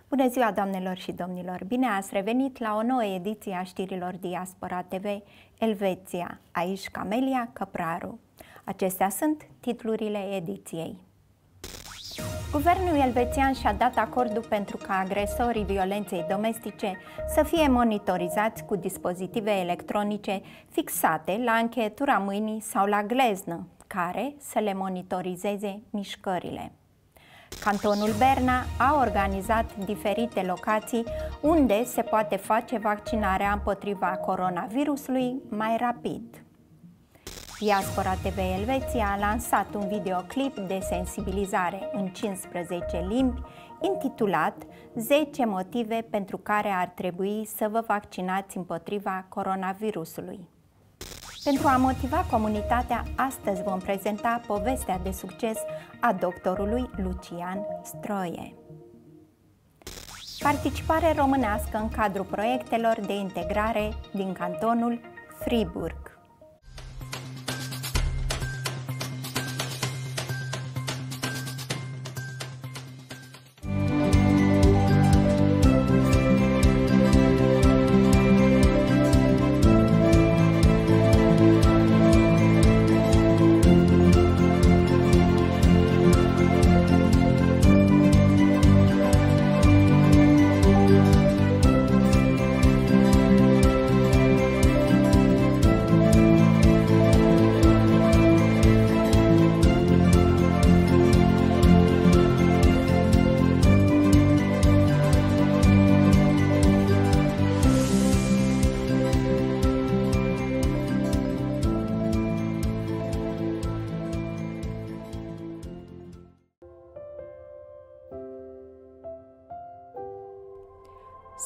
Bună ziua, doamnelor și domnilor! Bine ați revenit la o nouă ediție a știrilor Diaspora TV Elveția. Aici Camelia Căpraru. Acestea sunt titlurile ediției. Guvernul elvețian și-a dat acordul pentru ca agresorii violenței domestice să fie monitorizați cu dispozitive electronice fixate la încheietura mâinii sau la gleznă, care să le monitorizeze mișcările. Cantonul Berna a organizat diferite locații unde se poate face vaccinarea împotriva coronavirusului mai rapid. Diaspora TV Elveția a lansat un videoclip de sensibilizare în 15 limbi intitulat 10 motive pentru care ar trebui să vă vaccinați împotriva coronavirusului. Pentru a motiva comunitatea, astăzi vom prezenta povestea de succes a doctorului Lucian Stroie. Participare românească în cadrul proiectelor de integrare din cantonul Fribourg.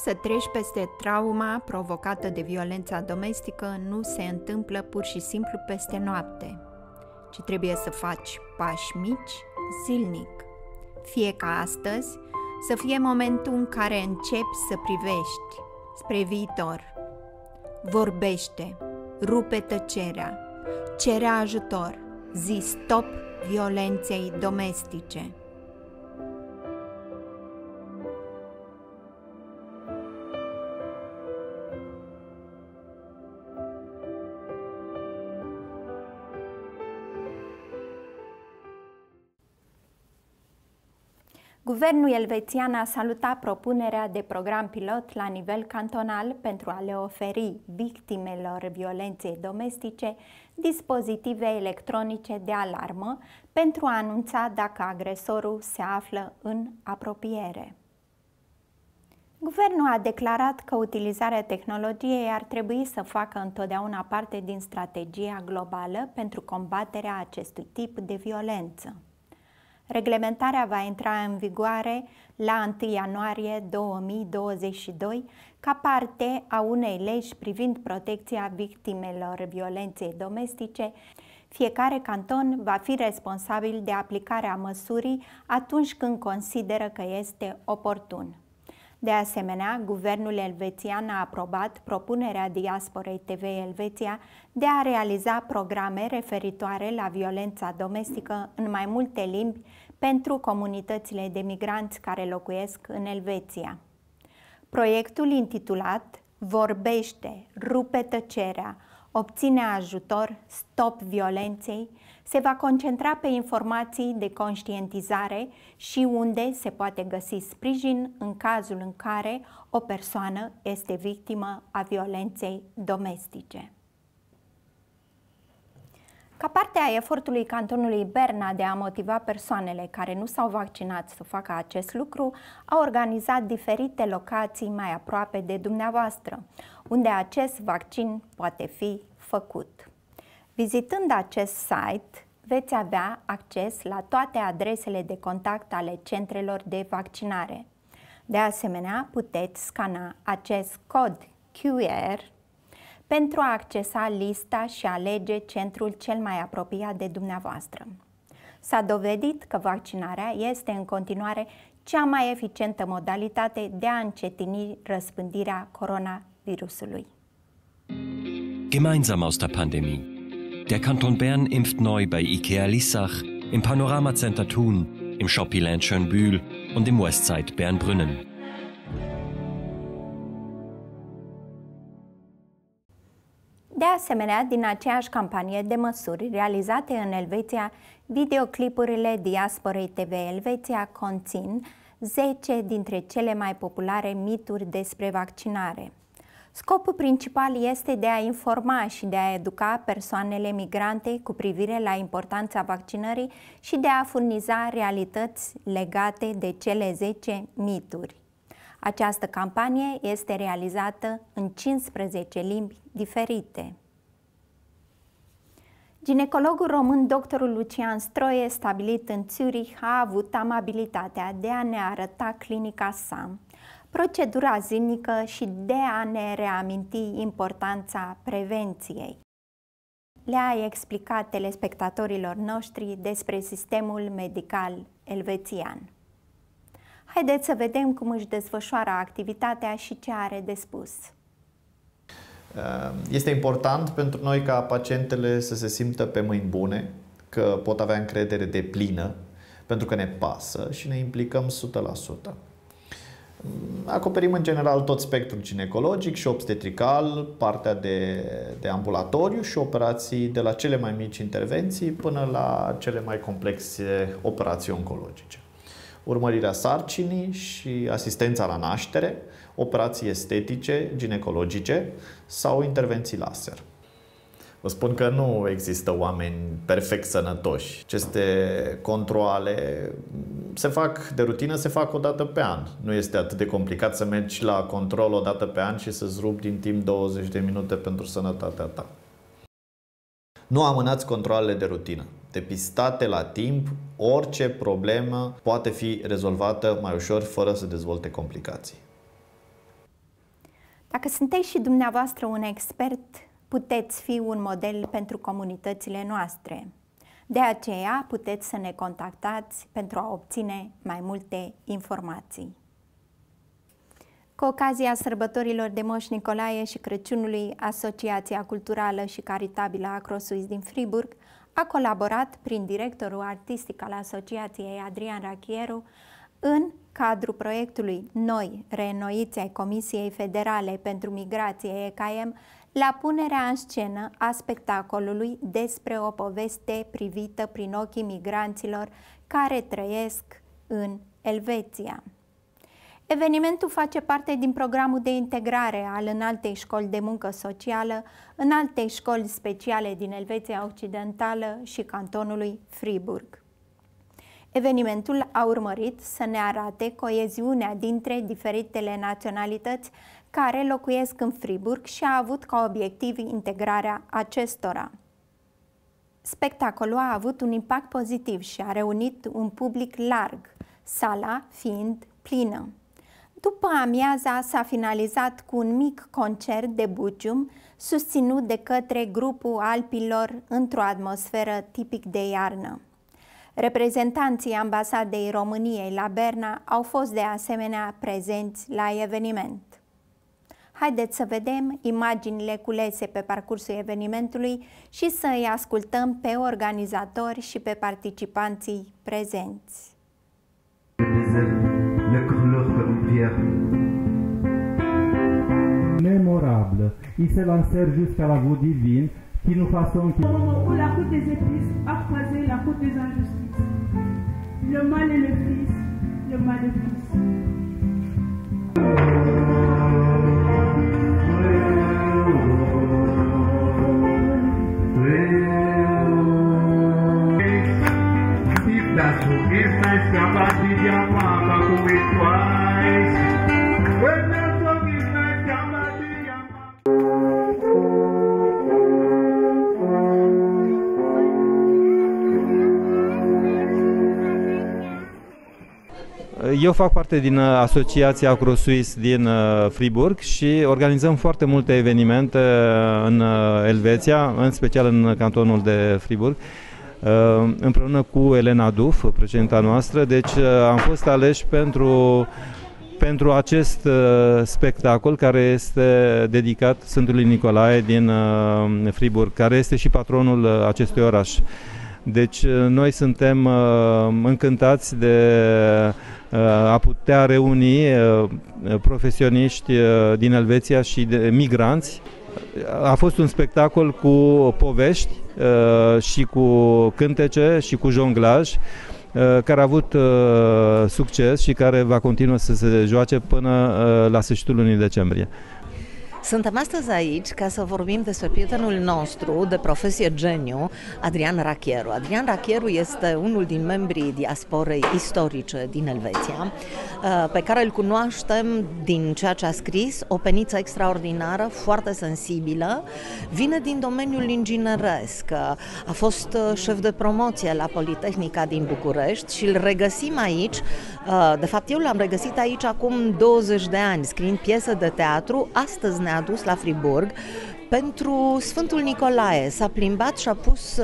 Să treci peste trauma provocată de violența domestică nu se întâmplă pur și simplu peste noapte, ci trebuie să faci pași mici zilnic. Fie ca astăzi să fie momentul în care începi să privești spre viitor. Vorbește, rupe tăcerea, cere ajutor, zi stop violenței domestice. Guvernul elvețian a salutat propunerea de program pilot la nivel cantonal pentru a le oferi victimelor violenței domestice dispozitive electronice de alarmă pentru a anunța dacă agresorul se află în apropiere. Guvernul a declarat că utilizarea tehnologiei ar trebui să facă întotdeauna parte din strategia globală pentru combaterea acestui tip de violență. Reglementarea va intra în vigoare la 1 ianuarie 2022 ca parte a unei legi privind protecția victimelor violenței domestice. Fiecare canton va fi responsabil de aplicarea măsurii atunci când consideră că este oportun. De asemenea, guvernul elvețian a aprobat propunerea Diasporei TV Elveția de a realiza programe referitoare la violența domestică în mai multe limbi pentru comunitățile de migranți care locuiesc în Elveția. Proiectul intitulat Vorbește, rupe tăcerea, obține ajutor, stop violenței, se va concentra pe informații de conștientizare și unde se poate găsi sprijin în cazul în care o persoană este victimă a violenței domestice. Ca parte a efortului cantonului Berna de a motiva persoanele care nu s-au vaccinat să facă acest lucru, a organizat diferite locații mai aproape de dumneavoastră, unde acest vaccin poate fi făcut. Vizitând acest site, veți avea acces la toate adresele de contact ale centrelor de vaccinare. De asemenea, puteți scana acest cod QR pentru a accesa lista și alege centrul cel mai apropiat de dumneavoastră. S-a dovedit că vaccinarea este în continuare cea mai eficientă modalitate de a încetini răspândirea coronavirusului. Gemeinsam aus der Pandemie. Der Kanton Bern impft neu bei IKEA Lissach, im Panorama Center Thun, im Shoppyland Schönbühl und im Westside Bernbrünnen. De asemenea, din aceeași campanie de măsuri realizate în Elveția, videoclipurile Diasporei TV Elveția conțin 10 dintre cele mai populare mituri despre vaccinare. Scopul principal este de a informa și de a educa persoanele migrante cu privire la importanța vaccinării și de a furniza realități legate de cele 10 mituri. Această campanie este realizată în 15 limbi diferite. Ginecologul român doctorul Lucian Stroie, stabilit în Zurich, a avut amabilitatea de a ne arăta clinica sa, procedura zilnică și de a ne reaminti importanța prevenției. Le-a explicat telespectatorilor noștri despre sistemul medical elvețian. Haideți să vedem cum își desfășoară activitatea și ce are de spus. Este important pentru noi ca pacientele să se simtă pe mâini bune, că pot avea încredere deplină, pentru că ne pasă și ne implicăm 100%. Acoperim în general tot spectrul ginecologic și obstetrical, partea de ambulatoriu și operații, de la cele mai mici intervenții până la cele mai complexe operații oncologice. Urmărirea sarcinii și asistența la naștere, operații estetice, ginecologice sau intervenții laser. Vă spun că nu există oameni perfect sănătoși. Aceste controale se fac de rutină, se fac o dată pe an. Nu este atât de complicat să mergi la control o dată pe an și să-ți rupi din timp 20 de minute pentru sănătatea ta. Nu amânați controalele de rutină. Depistate la timp, orice problemă poate fi rezolvată mai ușor fără să dezvolte complicații. Dacă sunteți și dumneavoastră un expert, puteți fi un model pentru comunitățile noastre. De aceea puteți să ne contactați pentru a obține mai multe informații. Cu ocazia sărbătorilor de Moș Nicolae și Crăciunului, Asociația Culturală și Caritabilă Acrosuis din Friburg a colaborat prin directorul artistic al asociației Adrian Rachieru în cadrul proiectului Noi, reînnoiți ai Comisiei Federale pentru Migrație EKM, la punerea în scenă a spectacolului despre o poveste privită prin ochii migranților care trăiesc în Elveția. Evenimentul face parte din programul de integrare al Înaltei Școli de Muncă Socială, Înaltei Școli Speciale din Elveția Occidentală și cantonului Friburg. Evenimentul a urmărit să ne arate coeziunea dintre diferitele naționalități care locuiesc în Friburg și a avut ca obiectiv integrarea acestora. Spectacolul a avut un impact pozitiv și a reunit un public larg, sala fiind plină. După amiaza s-a finalizat cu un mic concert de bucium susținut de către grupul Alpilor într-o atmosferă tipic de iarnă. Reprezentanții Ambasadei României la Berna au fost de asemenea prezenți la eveniment. Haideți să vedem imaginile culese pe parcursul evenimentului și să îi ascultăm pe organizatori și pe participanții prezenți. Mémorable. Il se lancèrent jusqu'à la voûte divine qui nous façonne... Au moment où la côte des épices a croisé la côte des injustices, le mal et le fils, le mal et le fils. Eu fac parte din asociația Acrosuis din Friburg și organizăm foarte multe evenimente în Elveția, în special în cantonul de Friburg, împreună cu Elena Duf, președinta noastră. Deci am fost aleși pentru acest spectacol care este dedicat Sfântului Nicolae din Friburg, care este și patronul acestui oraș. Deci noi suntem încântați de a putea reuni profesioniști din Elveția și de migranți A fost un spectacol cu povești și cu cântece și cu jonglaj, care a avut succes și care va continua să se joace până la sfârșitul lunii decembrie. Suntem astăzi aici ca să vorbim despre prietenul nostru de profesie geniu, Adrian Rachieru. Adrian Rachieru este unul din membrii diasporei istorice din Elveția, pe care îl cunoaștem din ceea ce a scris, o peniță extraordinară, foarte sensibilă, vine din domeniul ingineresc, a fost șef de promoție la Politehnica din București și îl regăsim aici, de fapt eu l-am regăsit aici acum 20 de ani, scriind piese de teatru, astăzi ne-a dus la Friburg pentru Sfântul Nicolae. S-a plimbat și a pus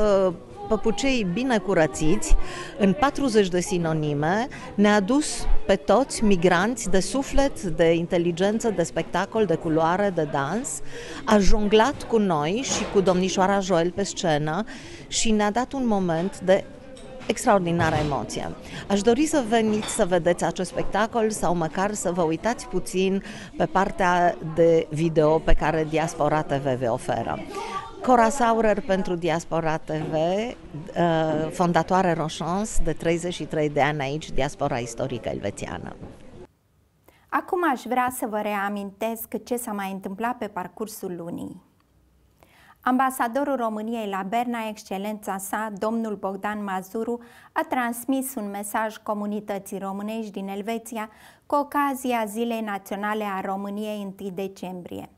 păpucei bine curățiți în 40 de sinonime, ne-a adus pe toți migranți de suflet, de inteligență, de spectacol, de culoare, de dans, a jonglat cu noi și cu domnișoara Joel pe scenă și ne-a dat un moment de extraordinară emoție. Aș dori să veniți să vedeți acest spectacol sau măcar să vă uitați puțin pe partea de video pe care Diaspora TV vă oferă. Cora Saurer pentru Diaspora TV, fondatoare Rochance, de 33 de ani aici, Diaspora Istorică Elvețiană. Acum aș vrea să vă reamintesc ce s-a mai întâmplat pe parcursul lunii. Ambasadorul României la Berna, excelența sa, domnul Bogdan Mazuru, a transmis un mesaj comunității românești din Elveția cu ocazia Zilei Naționale a României 1 decembrie.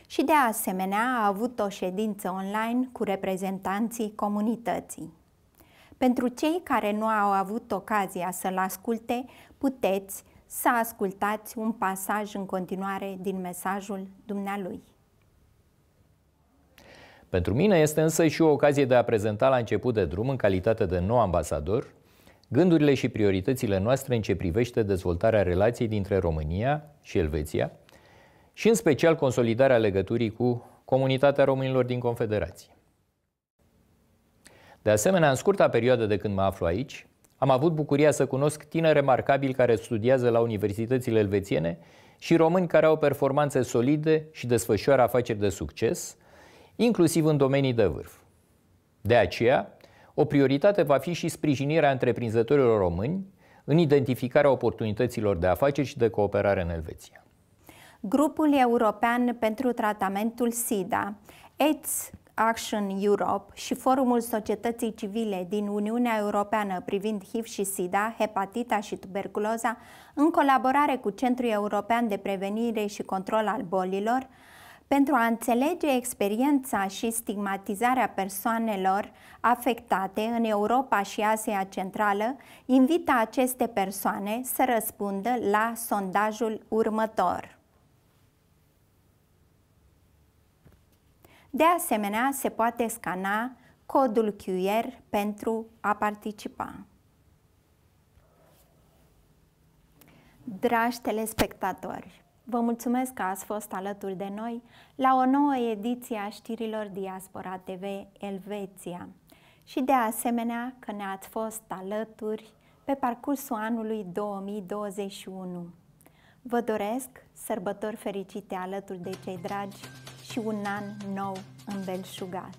Și de asemenea a avut o ședință online cu reprezentanții comunității. Pentru cei care nu au avut ocazia să-l asculte, puteți să ascultați un pasaj în continuare din mesajul dumnealui. Pentru mine este însă și o ocazie de a prezenta la început de drum, în calitate de nou ambasador, gândurile și prioritățile noastre în ce privește dezvoltarea relației dintre România și Elveția și în special consolidarea legăturii cu comunitatea românilor din Confederație. De asemenea, în scurta perioadă de când mă aflu aici, am avut bucuria să cunosc tineri remarcabili care studiază la universitățile elvețiene și români care au performanțe solide și desfășoară afaceri de succes, inclusiv în domenii de vârf. De aceea, o prioritate va fi și sprijinirea întreprinzătorilor români în identificarea oportunităților de afaceri și de cooperare în Elveția. Grupul European pentru Tratamentul SIDA, AIDS Action Europe și Forumul Societății Civile din Uniunea Europeană privind HIV și SIDA, hepatita și tuberculoza, în colaborare cu Centrul European de Prevenire și Control al Bolilor, pentru a înțelege experiența și stigmatizarea persoanelor afectate în Europa și Asia Centrală, invită aceste persoane să răspundă la sondajul următor. De asemenea, se poate scana codul QR pentru a participa. Dragi telespectatori, vă mulțumesc că ați fost alături de noi la o nouă ediție a știrilor Diaspora TV Elveția și de asemenea că ne-ați fost alături pe parcursul anului 2021. Vă doresc sărbători fericite alături de cei dragi și un an nou înbelșugat.